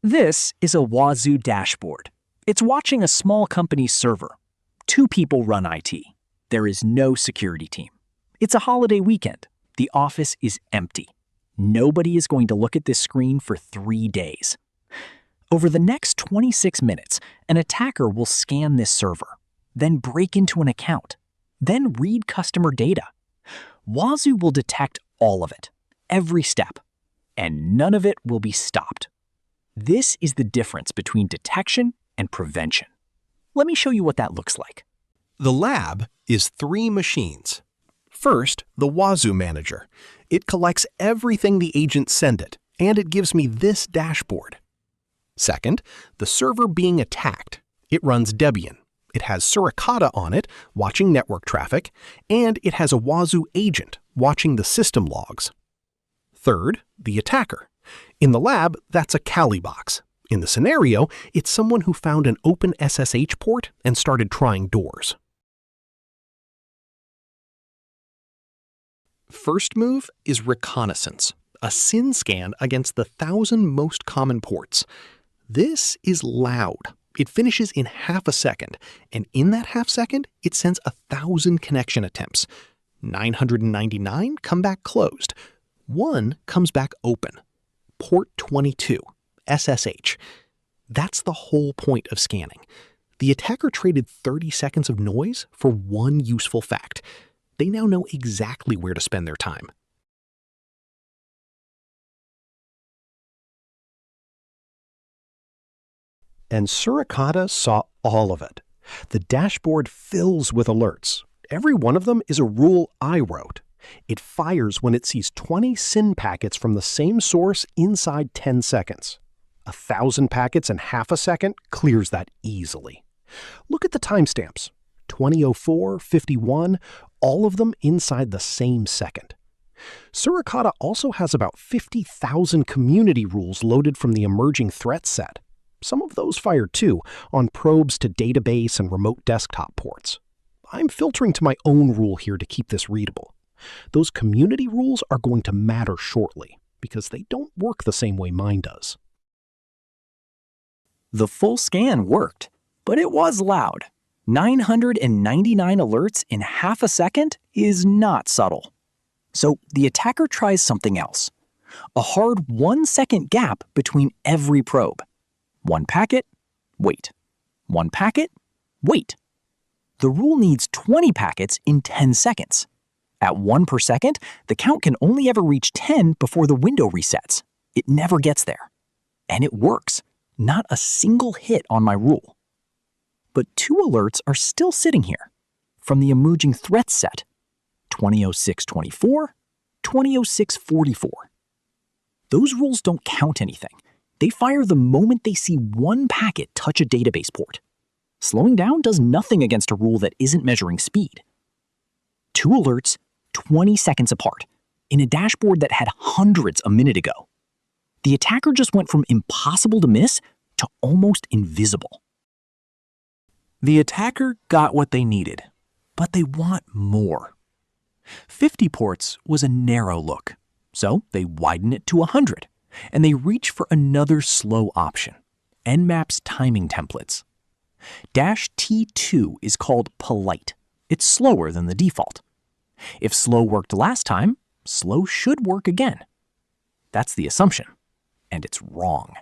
This is a Wazuh dashboard. It's watching a small company's server. 2 people run IT. There is no security team. It's a holiday weekend. The office is empty. Nobody is going to look at this screen for 3 days. Over the next 26 minutes, an attacker will scan this server, then break into an account, then read customer data. Wazuh will detect all of it, every step, and none of it will be stopped. This is the difference between detection and prevention. Let me show you what that looks like. The lab is 3 machines. First, the Wazuh manager. It collects everything the agents send it, and it gives me this dashboard. Second, the server being attacked. It runs Debian. It has Suricata on it, watching network traffic, and it has a Wazuh agent watching the system logs. Third, the attacker. In the lab, that's a Kali box. In the scenario, it's someone who found an open SSH port and started trying doors. First move is reconnaissance, a SIEM scan against the 1,000 most common ports. This is loud. It finishes in half a second, and in that half second, it sends 1,000 connection attempts. 999 come back closed. 1 comes back open. Port 22, SSH. That's the whole point of scanning. The attacker traded 30 seconds of noise for 1 useful fact. They now know exactly where to spend their time. And Suricata saw all of it. The dashboard fills with alerts. Every one of them is a rule I wrote. It fires when it sees 20 SYN packets from the same source inside 10 seconds. 1,000 packets in half a second clears that easily. Look at the timestamps. 2004, 51, all of them inside the same second. Suricata also has about 50,000 community rules loaded from the emerging threat set. Some of those fired too, on probes to database and remote desktop ports. I'm filtering to my own rule here to keep this readable. Those community rules are going to matter shortly, because they don't work the same way mine does. The full scan worked, but it was loud. 999 alerts in half a second is not subtle. So the attacker tries something else. A hard 1-second gap between every probe. 1 packet, wait. 1 packet, wait. The rule needs 20 packets in 10 seconds. At 1 per second, the count can only ever reach 10 before the window resets. It never gets there. And it works. Not a single hit on my rule. But 2 alerts are still sitting here. From the emerging threats set. 2006-24, 2006-44. Those rules don't count anything. They fire the moment they see 1 packet touch a database port. Slowing down does nothing against a rule that isn't measuring speed. 2 alerts, 20 seconds apart, in a dashboard that had hundreds a minute ago. The attacker just went from impossible to miss to almost invisible. The attacker got what they needed, but they want more. 50 ports was a narrow look, so they widen it to 100, and they reach for another slow option, Nmap's timing templates. -T2 is called polite. It's slower than the default. If slow worked last time, slow should work again. That's the assumption, and it's wrong.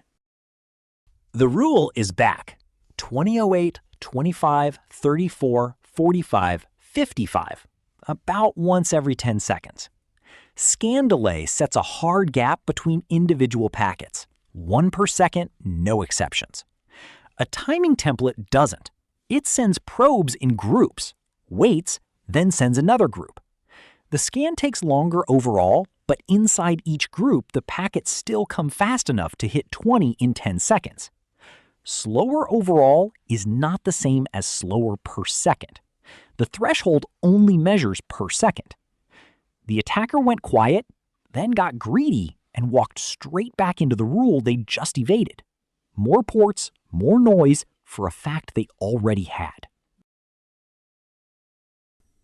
The rule is back. 2008, 25, 34, 45, 55, about once every 10 seconds. Scan delay sets a hard gap between individual packets. 1 per second, no exceptions. A timing template doesn't. It sends probes in groups, waits, then sends another group. The scan takes longer overall, but inside each group, the packets still come fast enough to hit 20 in 10 seconds. Slower overall is not the same as slower per second. The threshold only measures per second. The attacker went quiet, then got greedy and walked straight back into the rule they just evaded. More ports, more noise for a fact they already had.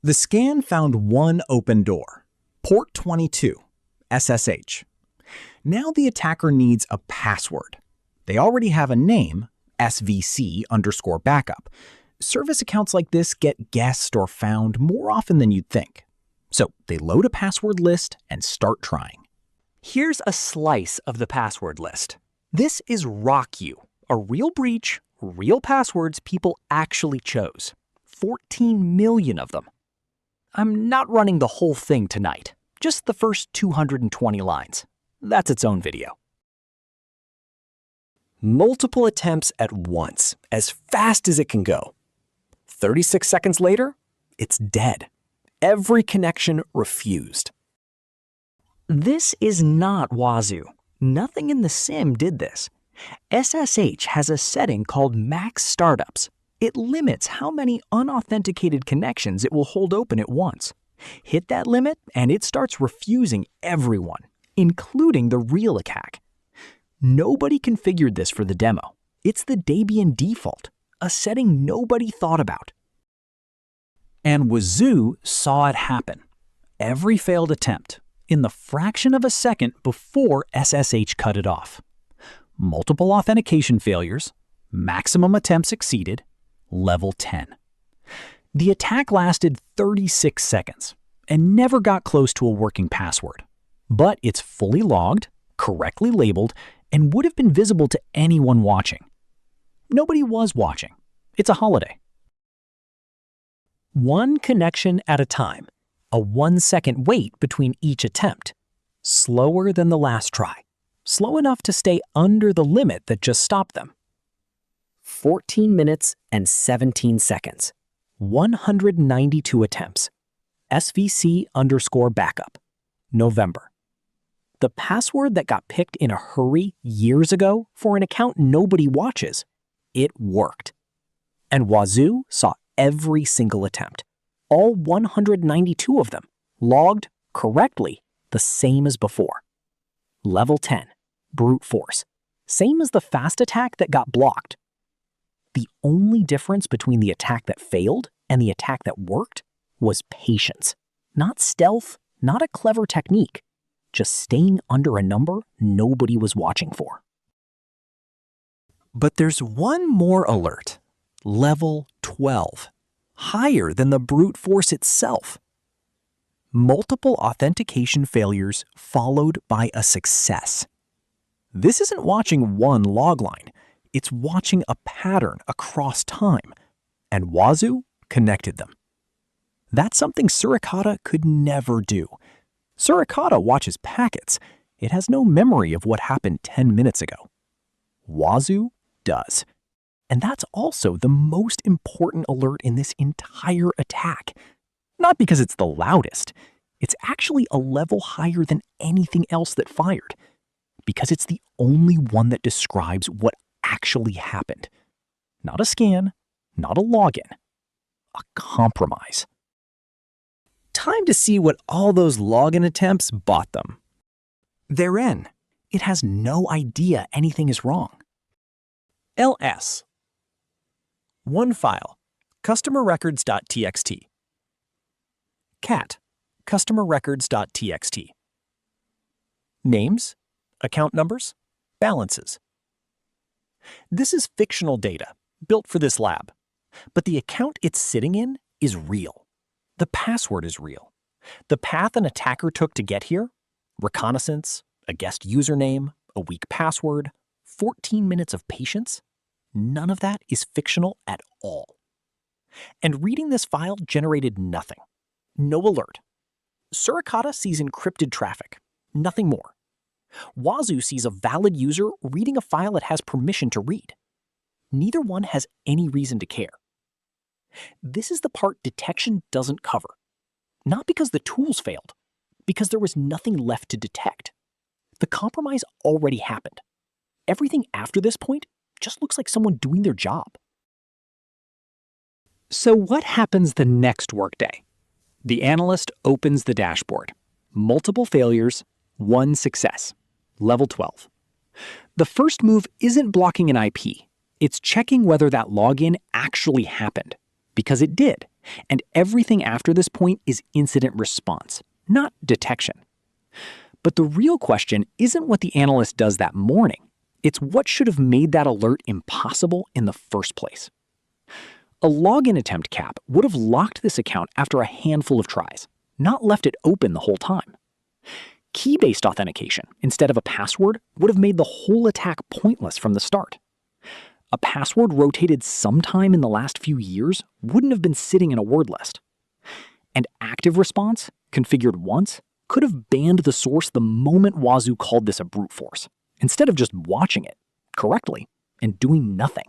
The scan found 1 open door, port 22, SSH. Now the attacker needs a password. They already have a name, SVC_backup. Service accounts like this get guessed or found more often than you'd think. So they load a password list and start trying. Here's a slice of the password list. This is RockU, a real breach, real passwords people actually chose. 14 million of them. I'm not running the whole thing tonight, just the first 220 lines. That's its own video. Multiple attempts at once, as fast as it can go. 36 seconds later, it's dead. Every connection refused. This is not Wazuh. Nothing in the SIEM did this. SSH has a setting called max startups. It limits how many unauthenticated connections it will hold open at once. Hit that limit and it starts refusing everyone, including the real attack. Nobody configured this for the demo. It's the Debian default, a setting nobody thought about. And Wazuh saw it happen. Every failed attempt, in the fraction of a second before SSH cut it off. Multiple authentication failures, maximum attempts exceeded, level 10. The attack lasted 36 seconds and never got close to a working password. But it's fully logged, correctly labeled, and would have been visible to anyone watching. Nobody was watching. It's a holiday. One connection at a time. A 1-second wait between each attempt. Slower than the last try. Slow enough to stay under the limit that just stopped them. 14 minutes and 17 seconds. 192 attempts. SVC_backup. November. The password that got picked in a hurry years ago for an account nobody watches. It worked. And Wazuh saw every single attempt. All 192 of them, logged correctly, the same as before. Level 10, brute force. Same as the fast attack that got blocked. The only difference between the attack that failed and the attack that worked was patience. Not stealth, not a clever technique. Just staying under a number nobody was watching for. But there's one more alert. Level 12. Higher than the brute force itself. Multiple authentication failures followed by a success. This isn't watching one log line. It's watching a pattern across time. And Wazuh connected them. That's something Suricata could never do. Suricata watches packets. It has no memory of what happened 10 minutes ago. Wazuh does. And that's also the most important alert in this entire attack. Not because it's the loudest. It's actually a level higher than anything else that fired. Because it's the only one that describes what actually happened. Not a scan, not a login. A compromise. Time to see what all those login attempts bought them. They're in. It has no idea anything is wrong. LS. One file, customerrecords.txt. Cat, customerrecords.txt. Names, account numbers, balances. This is fictional data, built for this lab. But the account it's sitting in is real. The password is real. The path an attacker took to get here, reconnaissance, a guest username, a weak password, 14 minutes of patience, none of that is fictional at all. And reading this file generated nothing. No alert. Suricata sees encrypted traffic, nothing more. Wazuh sees a valid user reading a file it has permission to read. Neither one has any reason to care. This is the part detection doesn't cover. Not because the tools failed, because there was nothing left to detect. The compromise already happened. Everything after this point just looks like someone doing their job. So what happens the next workday? The analyst opens the dashboard. Multiple failures, one success. Level 12. The first move isn't blocking an IP. It's checking whether that login actually happened. Because it did. And everything after this point is incident response, not detection. But the real question isn't what the analyst does that morning. It's what should have made that alert impossible in the first place. A login attempt cap would have locked this account after a handful of tries, not left it open the whole time. Key-based authentication, instead of a password, would have made the whole attack pointless from the start. A password rotated sometime in the last few years wouldn't have been sitting in a word list. And active response, configured once, could have banned the source the moment Wazuh called this a brute force, instead of just watching it correctly and doing nothing.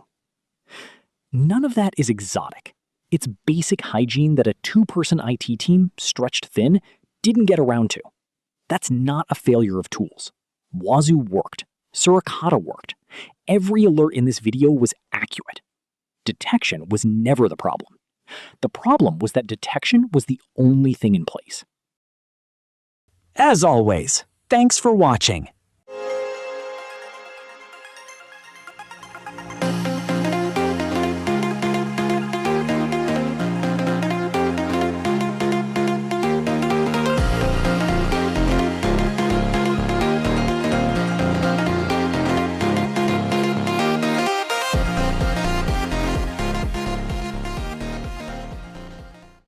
None of that is exotic. It's basic hygiene that a two-person IT team, stretched thin, didn't get around to. That's not a failure of tools. Wazuh worked. Suricata worked. Every alert in this video was accurate. Detection was never the problem. The problem was that detection was the only thing in place. As always, thanks for watching.